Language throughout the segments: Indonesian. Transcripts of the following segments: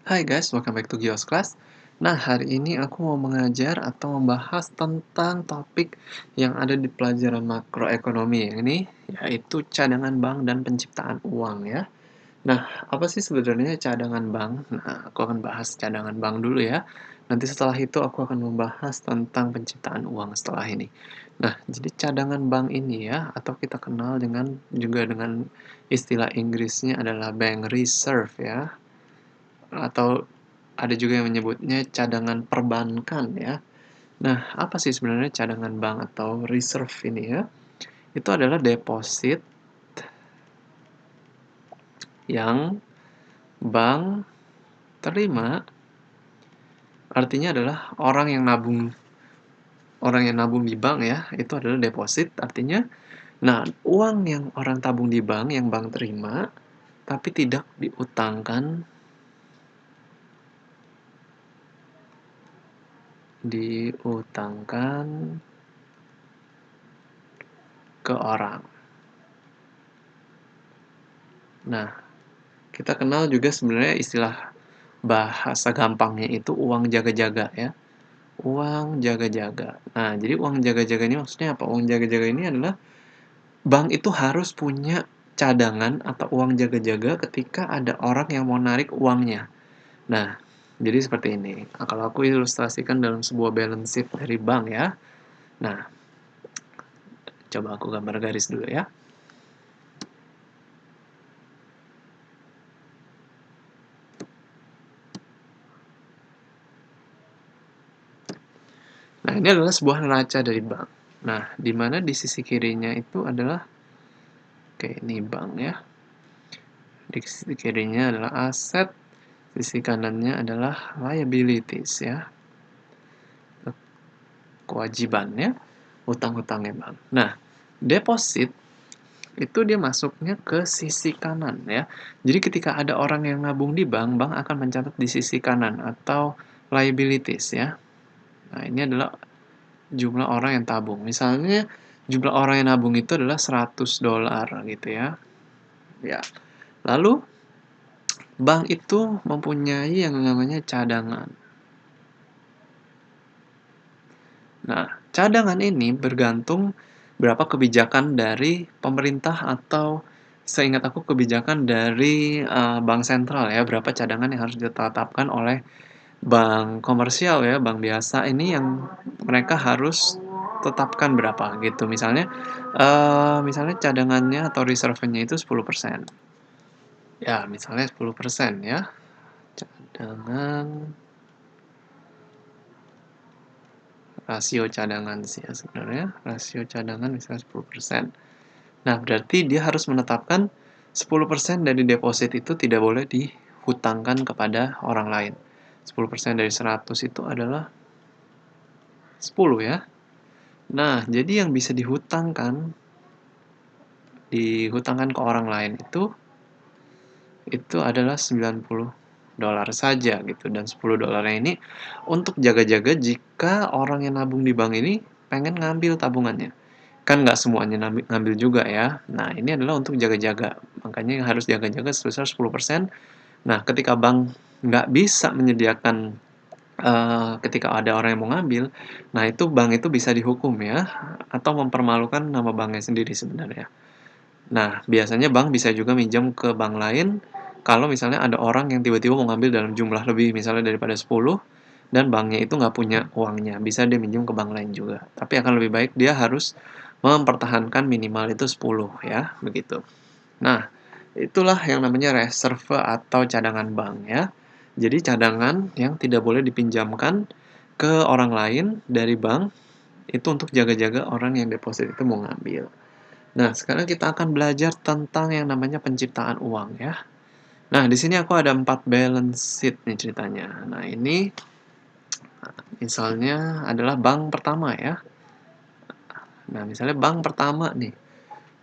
Hai guys, welcome back to Gios Class. Nah, hari ini aku mau mengajar atau membahas tentang topik yang ada di pelajaran makroekonomi yang ini, yaitu cadangan bank dan penciptaan uang ya. Nah, apa sih sebenarnya cadangan bank? Nah, aku akan bahas cadangan bank dulu ya. Nanti setelah itu aku akan membahas tentang penciptaan uang setelah ini. Nah, jadi cadangan bank ini ya, atau kita kenal juga dengan istilah Inggrisnya adalah bank reserve ya, atau ada juga yang menyebutnya cadangan perbankan ya. Nah, apa sih sebenarnya cadangan bank atau reserve ini ya? Itu adalah deposit yang bank terima, artinya adalah orang yang nabung di bank ya, itu adalah deposit artinya. Nah, uang yang orang tabung di bank yang bank terima tapi tidak diutangkan ke orang. Nah, kita kenal juga sebenarnya istilah bahasa gampangnya itu uang jaga-jaga ya. Uang jaga-jaga. Nah, jadi uang jaga-jaga ini maksudnya apa? Uang jaga-jaga ini adalah bank itu harus punya cadangan atau uang jaga-jaga ketika ada orang yang mau narik uangnya. Nah, jadi seperti ini. Nah, kalau aku ilustrasikan dalam sebuah balance sheet dari bank ya. Nah, coba aku gambar garis dulu ya. Nah, ini adalah sebuah neraca dari bank. Nah, di mana di sisi kirinya itu adalah, oke, ini bank ya. Di sisi kirinya adalah aset, sisi kanannya adalah liabilities ya, kewajibannya, hutang-hutangnya bank. Nah, deposit itu dia masuknya ke sisi kanan ya. Jadi ketika ada orang yang nabung di bank, bank akan mencatat di sisi kanan atau liabilities ya. Nah, ini adalah jumlah orang yang tabung. Misalnya jumlah orang yang nabung itu adalah $100 gitu ya. Ya. Lalu bank itu mempunyai yang namanya cadangan. Nah, cadangan ini bergantung berapa kebijakan dari pemerintah atau seingat aku kebijakan dari bank sentral ya, berapa cadangan yang harus ditetapkan oleh bank komersial ya, bank biasa ini yang mereka harus tetapkan berapa gitu. Misalnya cadangannya atau reserve-nya itu 10%. Ya, misalnya 10% ya. Cadangan rasio cadangan sih ya sebenarnya. Rasio cadangan misalnya 10%. Nah, berarti dia harus menetapkan 10% dari deposit itu tidak boleh dihutangkan kepada orang lain. 10% dari 100 itu adalah 10 ya. Nah, jadi yang bisa dihutangkan ke orang lain itu adalah $90 saja gitu, dan $10 ini untuk jaga-jaga jika orang yang nabung di bank ini pengen ngambil tabungannya. Kan nggak semuanya ngambil juga ya. Nah, ini adalah untuk jaga-jaga. Makanya yang harus jaga-jaga sebesar 10%. Nah, ketika bank nggak bisa menyediakan ketika ada orang yang mau ngambil, nah itu bank itu bisa dihukum ya, atau mempermalukan nama banknya sendiri sebenarnya. Nah, biasanya bank bisa juga minjam ke bank lain kalau misalnya ada orang yang tiba-tiba mau ngambil dalam jumlah lebih, misalnya daripada 10, dan banknya itu nggak punya uangnya. Bisa dia minjem ke bank lain juga. Tapi akan lebih baik dia harus mempertahankan minimal itu 10 ya, begitu. Nah, itulah yang namanya reserve atau cadangan bank ya. Jadi cadangan yang tidak boleh dipinjamkan ke orang lain dari bank itu untuk jaga-jaga orang yang deposit itu mau ngambil. Nah, sekarang kita akan belajar tentang yang namanya penciptaan uang ya. Nah, di sini aku ada 4 balance sheet nih ceritanya. Nah, ini misalnya adalah bank pertama ya. Nah, misalnya bank pertama nih.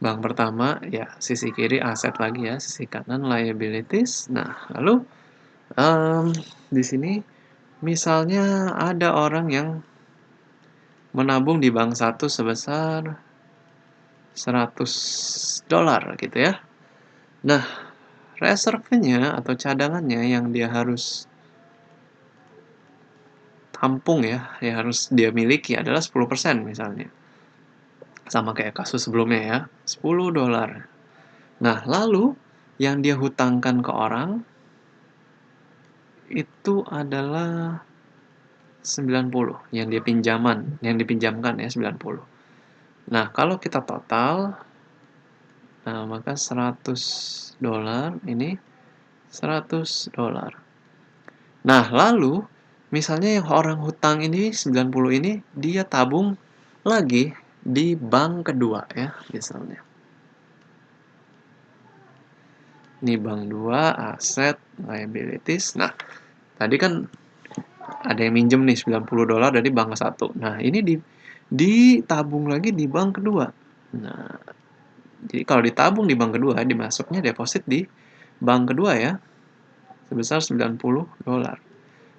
Bank pertama ya sisi kiri aset lagi ya, sisi kanan liabilities. Nah, lalu di sini misalnya ada orang yang menabung di bank satu sebesar $100 gitu ya. Nah, reserve-nya atau cadangannya yang dia harus tampung ya, yang harus dia miliki adalah 10% misalnya. Sama kayak kasus sebelumnya ya, $10. Nah, lalu yang dia hutangkan ke orang itu adalah 90, yang dipinjamkan ya 90. Nah, kalau kita total, maka $100 ini $100. Nah, lalu misalnya yang orang hutang ini 90 ini dia tabung lagi di bank kedua ya, misalnya. Ini bank 2, aset, liabilities. Nah, tadi kan ada yang minjem nih $90 dari bank satu. Nah, ini ditabung lagi di bank kedua. Nah, jadi kalau ditabung di bank kedua, dimasuknya deposit di bank kedua ya, sebesar $90.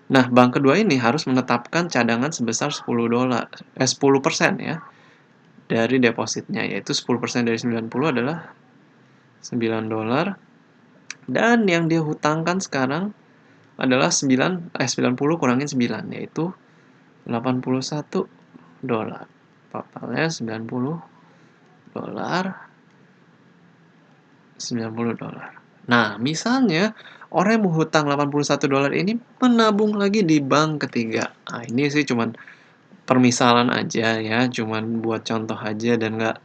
Nah, bank kedua ini harus menetapkan cadangan sebesar $10, 10% ya, dari depositnya, yaitu 10% dari 90 adalah $9. Dan yang dia hutangkan sekarang adalah 90 kurangin 9, yaitu $81. Totalnya $90. Nah, misalnya orang yang mau hutang $81 ini menabung lagi di bank ketiga. Nah, ini sih cuman permisalan aja ya, cuman buat contoh aja dan nggak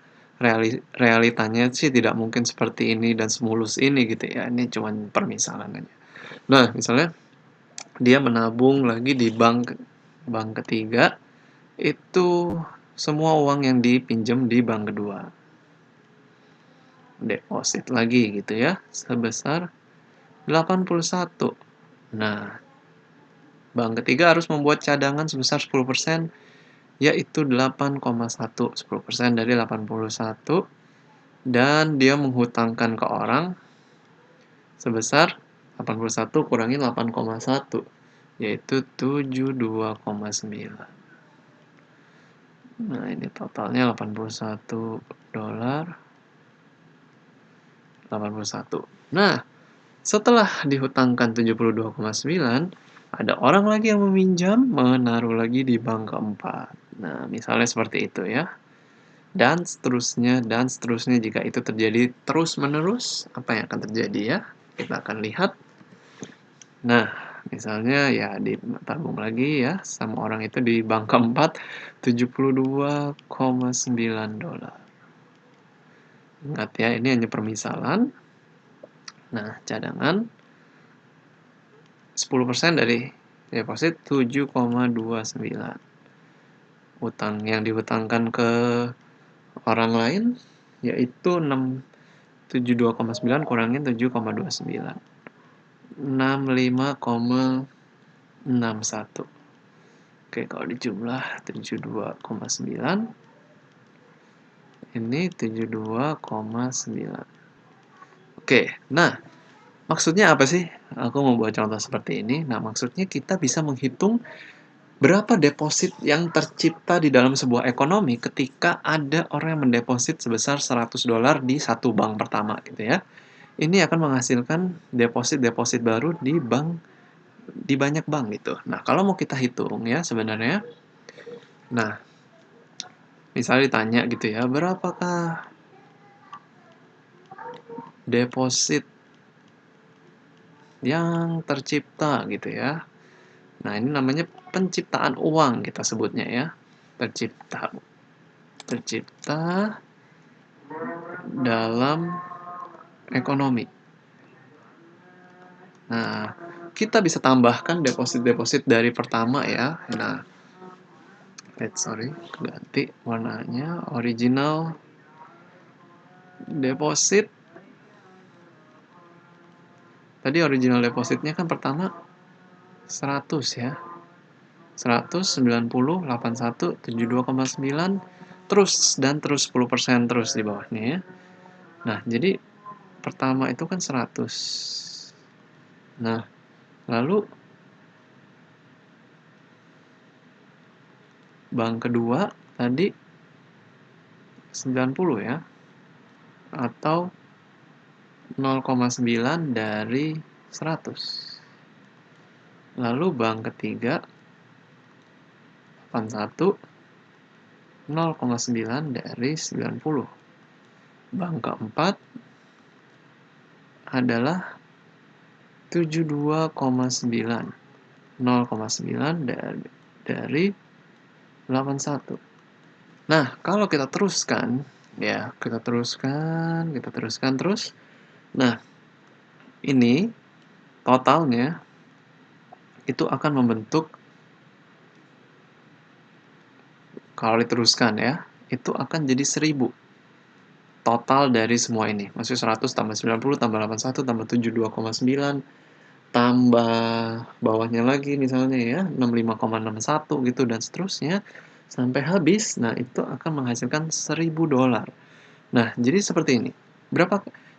realitanya sih tidak mungkin seperti ini dan semulus ini gitu ya. Ini cuman permisalan aja. Nah, misalnya dia menabung lagi di bank ketiga, itu semua uang yang dipinjam di bank kedua. Deposit lagi gitu ya, sebesar 81. Nah, bank ketiga harus membuat cadangan sebesar 10%, yaitu 8,1. 10% dari 81. Dan dia menghutangkan ke orang sebesar 81 kurangin 8,1, yaitu 72,9. Nah, ini totalnya $81. 81. Nah, setelah dihutangkan 72,9, ada orang lagi yang meminjam, menaruh lagi di bank keempat. Nah, misalnya seperti itu ya. Dan seterusnya jika itu terjadi terus-menerus, apa yang akan terjadi ya? Kita akan lihat. Nah, misalnya ya ditabung lagi ya sama orang itu di bank keempat $72,9. Ingat ya, ini hanya permisalan. Nah, cadangan 10% dari deposit 7,29. Utang yang dihutangkan ke orang lain yaitu 72,9 kurangin 7,29. 65,61. Oke, kalau dijumlah 72,9 ini 72,9. Oke, nah maksudnya apa sih? Aku mau buat contoh seperti ini. Nah, maksudnya kita bisa menghitung berapa deposit yang tercipta di dalam sebuah ekonomi ketika ada orang yang mendeposit sebesar $100 di satu bank pertama gitu ya. Ini akan menghasilkan deposit-deposit baru di banyak bank gitu. Nah, kalau mau kita hitung ya sebenarnya, nah misalnya ditanya gitu ya, berapakah deposit yang tercipta gitu ya. Nah, ini namanya penciptaan uang kita sebutnya ya. Tercipta dalam ekonomi. Nah, kita bisa tambahkan deposit-deposit dari pertama ya. Nah, ganti warnanya, original deposit. Tadi original depositnya kan pertama 100 ya. 100, 90, 81, 72,9, terus 10% terus di bawahnya ya. Nah, jadi pertama itu kan 100. Nah, lalu bank kedua tadi 90 ya. Atau 0,9 dari 100. Lalu bank ketiga 81 0,9 dari 90. Bank keempat adalah 72,9. 0,9 dari 81. Nah, kalau kita teruskan, ya, kita teruskan terus. Nah, ini totalnya itu akan membentuk, kalau diteruskan ya, itu akan jadi 1000. Total dari semua ini. Maksudnya 100 tambah 90 tambah 81 tambah 72,9 tambah bawahnya lagi misalnya ya 65,61 gitu dan seterusnya sampai habis. Nah, itu akan menghasilkan $1000. Nah, jadi seperti ini.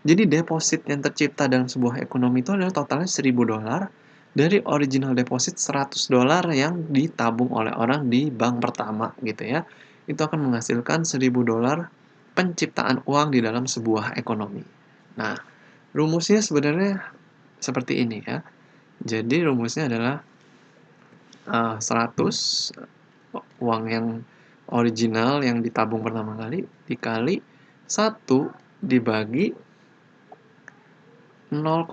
Jadi deposit yang tercipta dalam sebuah ekonomi itu adalah totalnya $1000 dari original deposit $100 yang ditabung oleh orang di bank pertama gitu ya. Itu akan menghasilkan $1000 penciptaan uang di dalam sebuah ekonomi. Nah, rumusnya sebenarnya seperti ini ya. Jadi rumusnya adalah 100 uang yang original yang ditabung pertama kali dikali 1 dibagi 0,1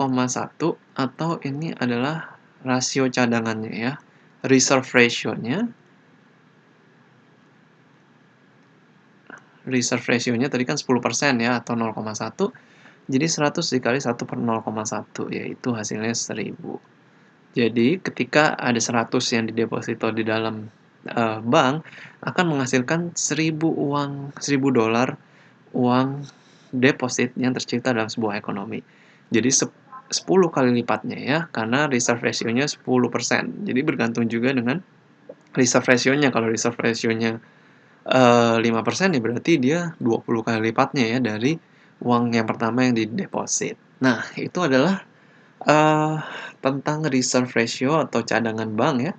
atau ini adalah rasio cadangannya ya. Reserve ratio-nya. Reserve ratio-nya tadi kan 10% ya atau 0,1. Jadi 100 dikali 1 per 0,1 yaitu hasilnya 1000. Jadi ketika ada 100 yang dideposito di dalam bank akan menghasilkan $1000 uang deposit yang tercipta dalam sebuah ekonomi. Jadi 10 kali lipatnya ya, karena reserve ratio-nya 10%. Jadi bergantung juga dengan reserve ratio-nya. Kalau reserve ratio-nya 5% ya berarti dia 20 kali lipatnya ya dari uang yang pertama yang dideposit. Nah, itu adalah tentang reserve ratio atau cadangan bank ya,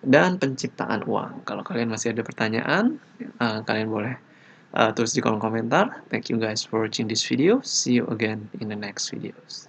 dan penciptaan uang. Kalau kalian masih ada pertanyaan, kalian boleh tulis di kolom komentar. Thank you guys for watching this video. See you again in the next videos.